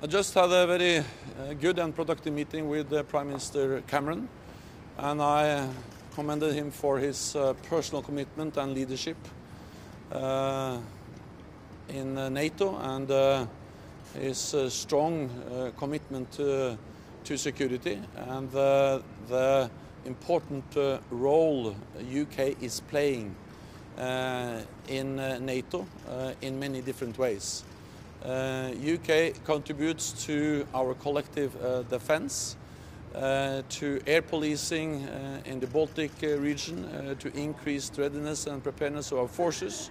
I just had a very good and productive meeting with Prime Minister Cameron, and I commended him for his personal commitment and leadership in NATO and his strong commitment to security and the important role UK is playing in NATO in many different ways. UK contributes to our collective defense, to air policing in the Baltic region, to increased readiness and preparedness of our forces.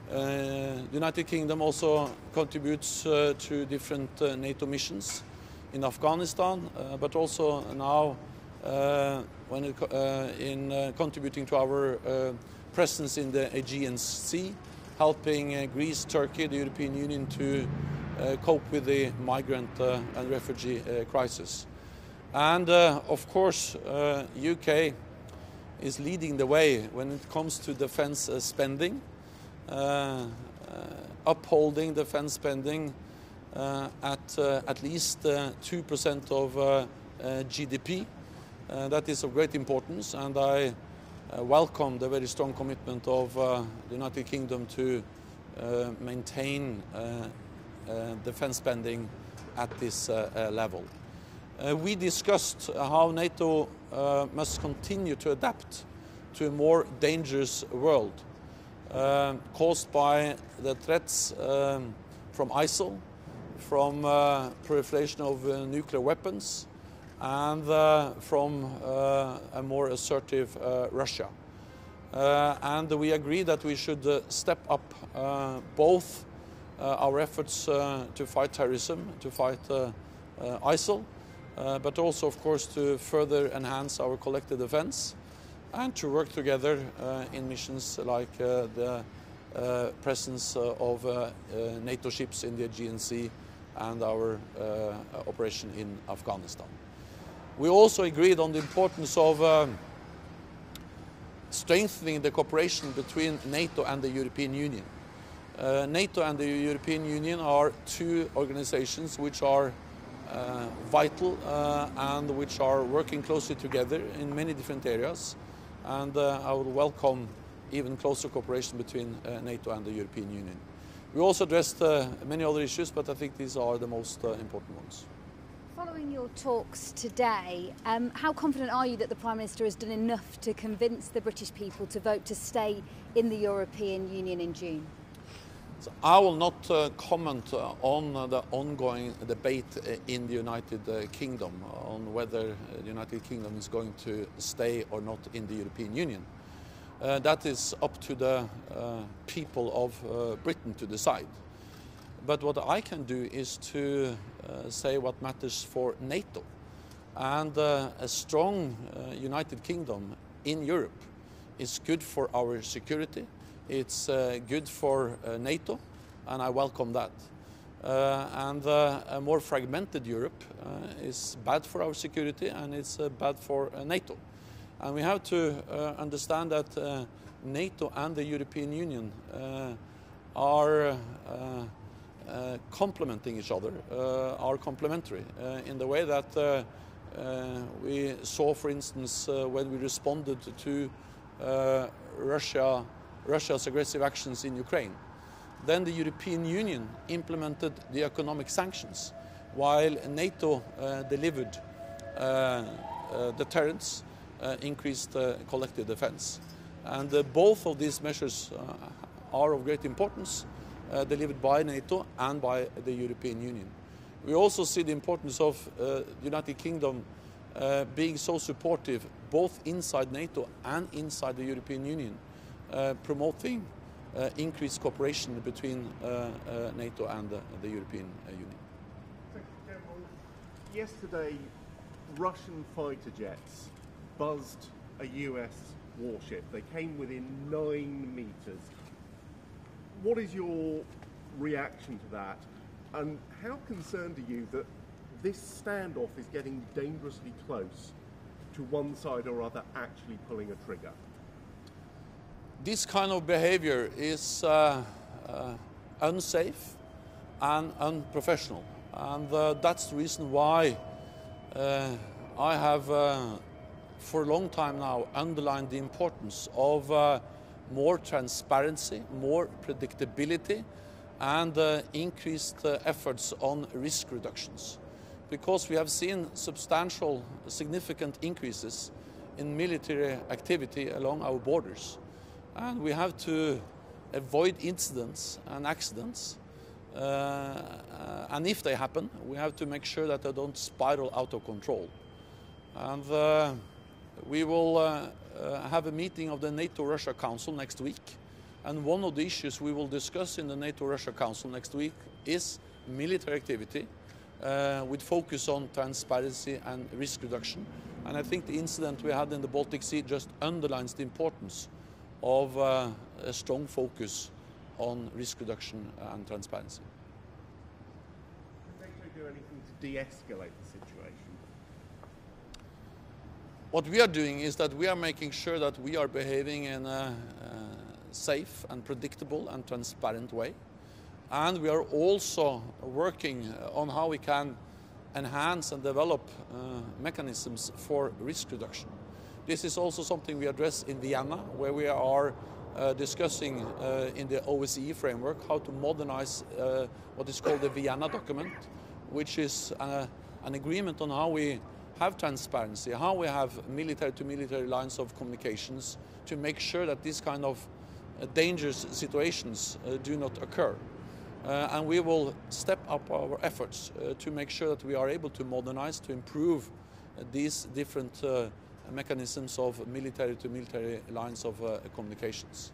The United Kingdom also contributes to different NATO missions in Afghanistan, but also now in contributing to our presence in the Aegean Sea, helping Greece, Turkey, the European Union to cope with the migrant and refugee crisis. And of course, UK is leading the way when it comes to defense spending, upholding defense spending at least 2% of GDP. That is of great importance, and I welcome the very strong commitment of the United Kingdom to maintain defense spending at this level. We discussed how NATO must continue to adapt to a more dangerous world caused by the threats from ISIL, from proliferation of nuclear weapons, and from a more assertive Russia. And we agree that we should step up both our efforts to fight terrorism, to fight ISIL, but also, of course, to further enhance our collective defense and to work together in missions like the presence of NATO ships in the Aegean Sea and our operation in Afghanistan. We also agreed on the importance of strengthening the cooperation between NATO and the European Union. NATO and the European Union are two organizations which are vital and which are working closely together in many different areas. And I would welcome even closer cooperation between NATO and the European Union. We also addressed many other issues, but I think these are the most important ones. Following your talks today, how confident are you that the Prime Minister has done enough to convince the British people to vote to stay in the European Union in June? So I will not comment on the ongoing debate in the United Kingdom on whether the United Kingdom is going to stay or not in the European Union. That is up to the people of Britain to decide. But what I can do is to say what matters for NATO. And a strong United Kingdom in Europe is good for our security. It's good for NATO, and I welcome that. And a more fragmented Europe is bad for our security, and it's bad for NATO. And we have to understand that NATO and the European Union are complementing each other, are complementary in the way that we saw, for instance, when we responded to Russia's aggressive actions in Ukraine. Then the European Union implemented the economic sanctions, while NATO delivered deterrence, increased collective defense. And both of these measures are of great importance, delivered by NATO and by the European Union. We also see the importance of the United Kingdom being so supportive both inside NATO and inside the European Union, promoting increased cooperation between NATO and the European Union. Thank you, General. Yesterday, Russian fighter jets buzzed a US warship. They came within 9 meters. What is your reaction to that? And how concerned are you that this standoff is getting dangerously close to one side or other actually pulling a trigger? This kind of behavior is unsafe and unprofessional. And that's the reason why I have for a long time now underlined the importance of more transparency, more predictability, and increased efforts on risk reductions. Because we have seen substantial, significant increases in military activity along our borders. And we have to avoid incidents and accidents. And if they happen, we have to make sure that they don't spiral out of control. And we will have a meeting of the NATO-Russia Council next week. And one of the issues we will discuss in the NATO-Russia Council next week is military activity with focus on transparency and risk reduction. And I think the incident we had in the Baltic Sea just underlines the importance of a strong focus on risk reduction and transparency. Does NATO do anything to de-escalate the situation? What we are doing is that we are making sure that we are behaving in a safe and predictable and transparent way. And we are also working on how we can enhance and develop mechanisms for risk reduction. This is also something we address in Vienna, where we are discussing in the OSCE framework how to modernize what is called the Vienna document, which is an agreement on how we have transparency, how we have military-to-military lines of communications to make sure that these kind of dangerous situations do not occur. And we will step up our efforts to make sure that we are able to modernize, to improve these different mechanisms of military-to-military lines of communications.